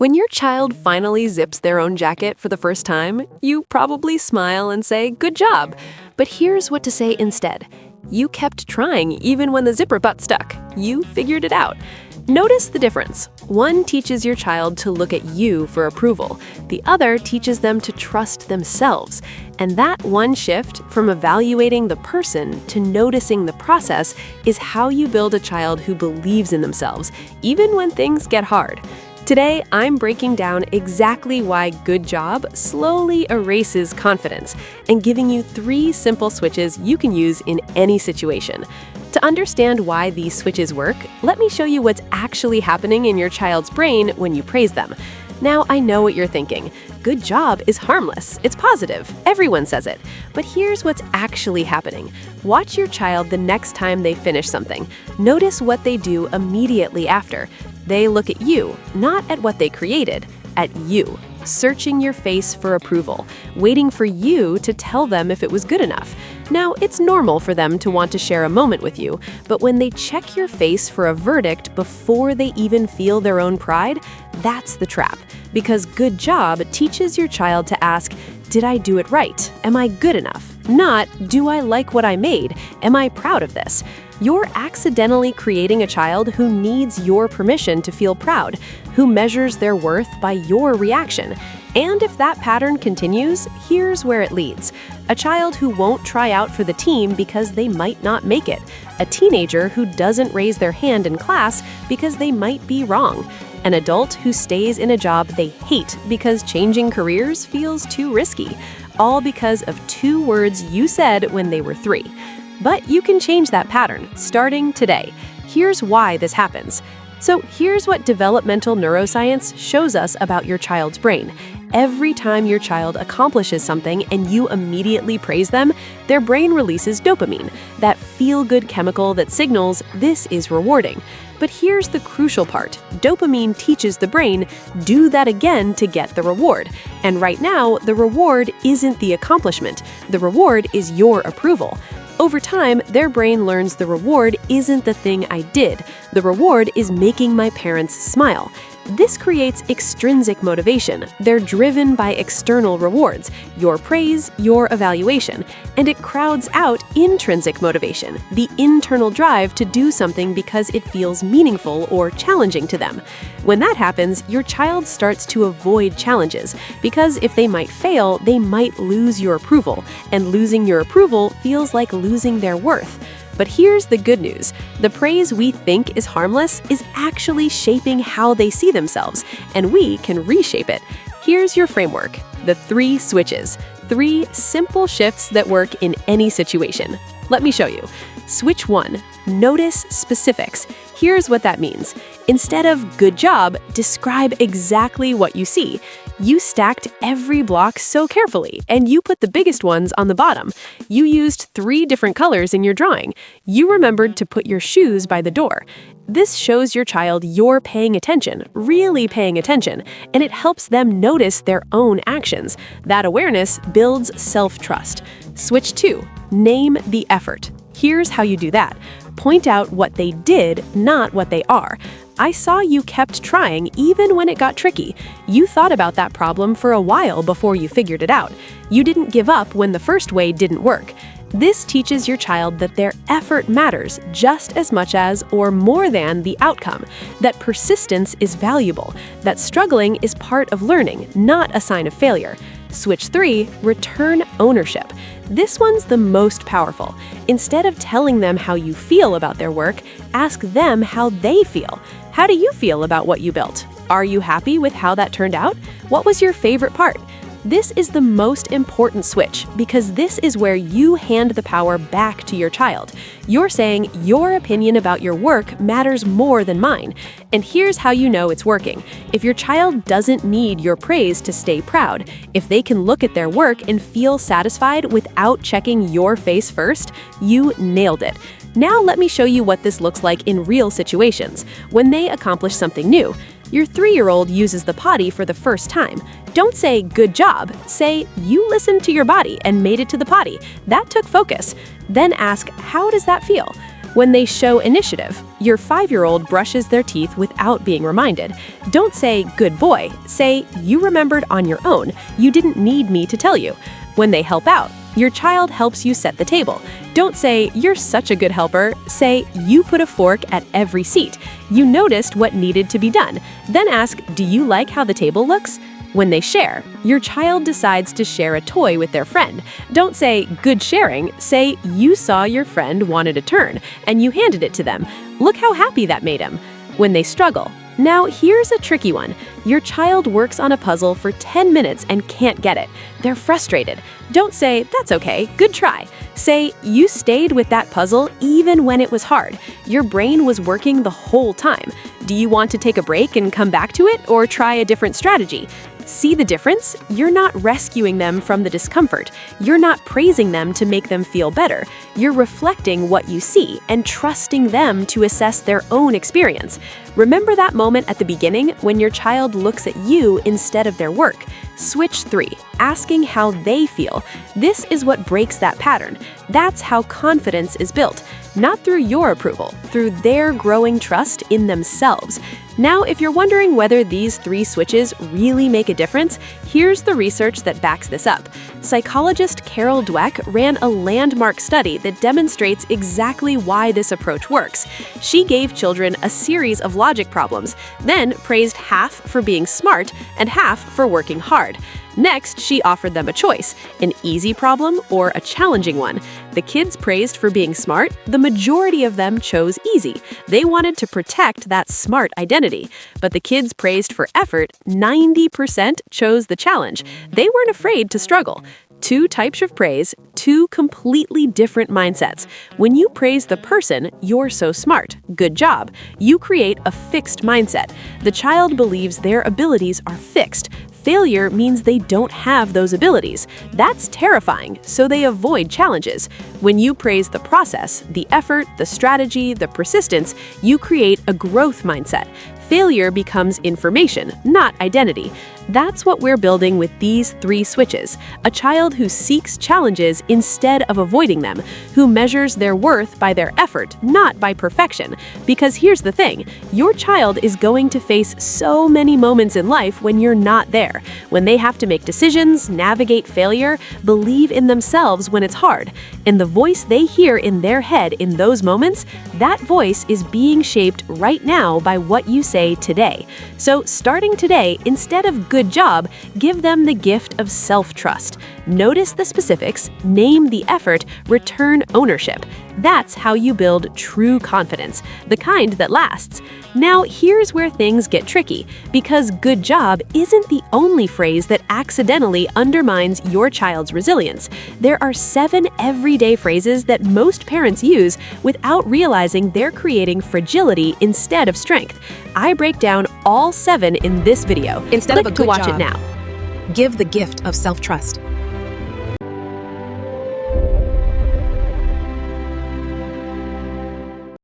When your child finally zips their own jacket for the first time, you probably smile and say, "Good job." But here's what to say instead. You kept trying even when the zipper butt stuck. You figured it out. Notice the difference. One teaches your child to look at you for approval. The other teaches them to trust themselves. And that one shift from evaluating the person to noticing the process is how you build a child who believes in themselves, even when things get hard. Today, I'm breaking down exactly why good job slowly erases confidence and giving you 3 simple switches you can use in any situation. To understand why these switches work, let me show you what's actually happening in your child's brain when you praise them. Now, I know what you're thinking. Good job is harmless. It's positive. Everyone says it. But here's what's actually happening. Watch your child the next time they finish something. Notice what they do immediately after. They look at you, not at what they created, at you, searching your face for approval, waiting for you to tell them if it was good enough. Now, it's normal for them to want to share a moment with you, but when they check your face for a verdict before they even feel their own pride, that's the trap. Because good job teaches your child to ask, "Did I do it right? Am I good enough?" Not, "Do I like what I made? Am I proud of this?" You're accidentally creating a child who needs your permission to feel proud, who measures their worth by your reaction. And if that pattern continues, here's where it leads. A child who won't try out for the team because they might not make it. A teenager who doesn't raise their hand in class because they might be wrong. An adult who stays in a job they hate because changing careers feels too risky. All because of 2 words you said when they were 3. But you can change that pattern, starting today. Here's why this happens. So here's what developmental neuroscience shows us about your child's brain. Every time your child accomplishes something and you immediately praise them, their brain releases dopamine, that feel-good chemical that signals this is rewarding. But here's the crucial part. Dopamine teaches the brain, do that again to get the reward. And right now, the reward isn't the accomplishment. The reward is your approval. Over time, their brain learns the reward isn't the thing I did. The reward is making my parents smile. This creates extrinsic motivation. They're driven by external rewards, your praise, your evaluation, and it crowds out intrinsic motivation, the internal drive to do something because it feels meaningful or challenging to them. When that happens, your child starts to avoid challenges because if they might fail, they might lose your approval, and losing your approval feels like losing their worth. But here's the good news. The praise we think is harmless is actually shaping how they see themselves, and we can reshape it. Here's your framework, the 3 switches, 3 simple shifts that work in any situation. Let me show you. Switch 1, notice specifics. Here's what that means. Instead of "good job," describe exactly what you see. You stacked every block so carefully, and you put the biggest ones on the bottom. You used 3 different colors in your drawing. You remembered to put your shoes by the door. This shows your child you're paying attention, really paying attention, and it helps them notice their own actions. That awareness builds self-trust. Switch 2, name the effort. Here's how you do that. Point out what they did, not what they are. I saw you kept trying even when it got tricky. You thought about that problem for a while before you figured it out. You didn't give up when the first way didn't work. This teaches your child that their effort matters just as much as or more than the outcome, that persistence is valuable, that struggling is part of learning, not a sign of failure. Switch 3, return ownership. This one's the most powerful. Instead of telling them how you feel about their work, ask them how they feel. How do you feel about what you built? Are you happy with how that turned out? What was your favorite part? This is the most important switch because this is where you hand the power back to your child. You're saying your opinion about your work matters more than mine. And here's how you know it's working. If your child doesn't need your praise to stay proud, if they can look at their work and feel satisfied without checking your face first, you nailed it. Now let me show you what this looks like in real situations, when they accomplish something new. Your 3-year-old uses the potty for the first time. Don't say, "Good job." Say, "You listened to your body and made it to the potty. That took focus." Then ask, "How does that feel?" When they show initiative, your 5-year-old brushes their teeth without being reminded. Don't say, "Good boy." Say, "You remembered on your own. You didn't need me to tell you." When they help out, your child helps you set the table. Don't say, "You're such a good helper." Say, "You put a fork at every seat. You noticed what needed to be done." Then ask, "Do you like how the table looks?" When they share, your child decides to share a toy with their friend. Don't say, "Good sharing." Say, "You saw your friend wanted a turn, and you handed it to them. Look how happy that made him." When they struggle. Now, here's a tricky one. Your child works on a puzzle for 10 minutes and can't get it. They're frustrated. Don't say, "That's okay, good try." Say, "You stayed with that puzzle even when it was hard. Your brain was working the whole time. Do you want to take a break and come back to it, or try a different strategy?" See the difference? You're not rescuing them from the discomfort. You're not praising them to make them feel better. You're reflecting what you see and trusting them to assess their own experience. Remember that moment at the beginning when your child looks at you instead of their work. Switch 3, asking how they feel. This is what breaks that pattern. That's how confidence is built. Not through your approval, through their growing trust in themselves. Now, if you're wondering whether these 3 switches really make a difference, here's the research that backs this up. Psychologist Carol Dweck ran a landmark study that demonstrates exactly why this approach works. She gave children a series of logic problems, then praised half for being smart and half for working hard. Next, she offered them a choice, an easy problem or a challenging one. The kids praised for being smart. The majority of them chose easy. They wanted to protect that smart identity. But the kids praised for effort. 90% chose the challenge. They weren't afraid to struggle. 2 types of praise, 2 completely different mindsets. When you praise the person, "You're so smart, good job," you create a fixed mindset. The child believes their abilities are fixed. Failure means they don't have those abilities. That's terrifying, so they avoid challenges. When you praise the process, the effort, the strategy, the persistence, you create a growth mindset. Failure becomes information, not identity. That's what we're building with these 3 switches. A child who seeks challenges instead of avoiding them, who measures their worth by their effort, not by perfection. Because here's the thing, your child is going to face so many moments in life when you're not there, when they have to make decisions, navigate failure, believe in themselves when it's hard. And the voice they hear in their head in those moments, that voice is being shaped right now by what you say today. So starting today, instead of "good job," give them the gift of self-trust. Notice the specifics, name the effort, return ownership. That's how you build true confidence, the kind that lasts. Now, here's where things get tricky, because "good job" isn't the only phrase that accidentally undermines your child's resilience. There are 7 everyday phrases that most parents use without realizing they're creating fragility instead of strength. I break down all 7 in this video. Instead of a Click to good watch job, it now. give the gift of self-trust.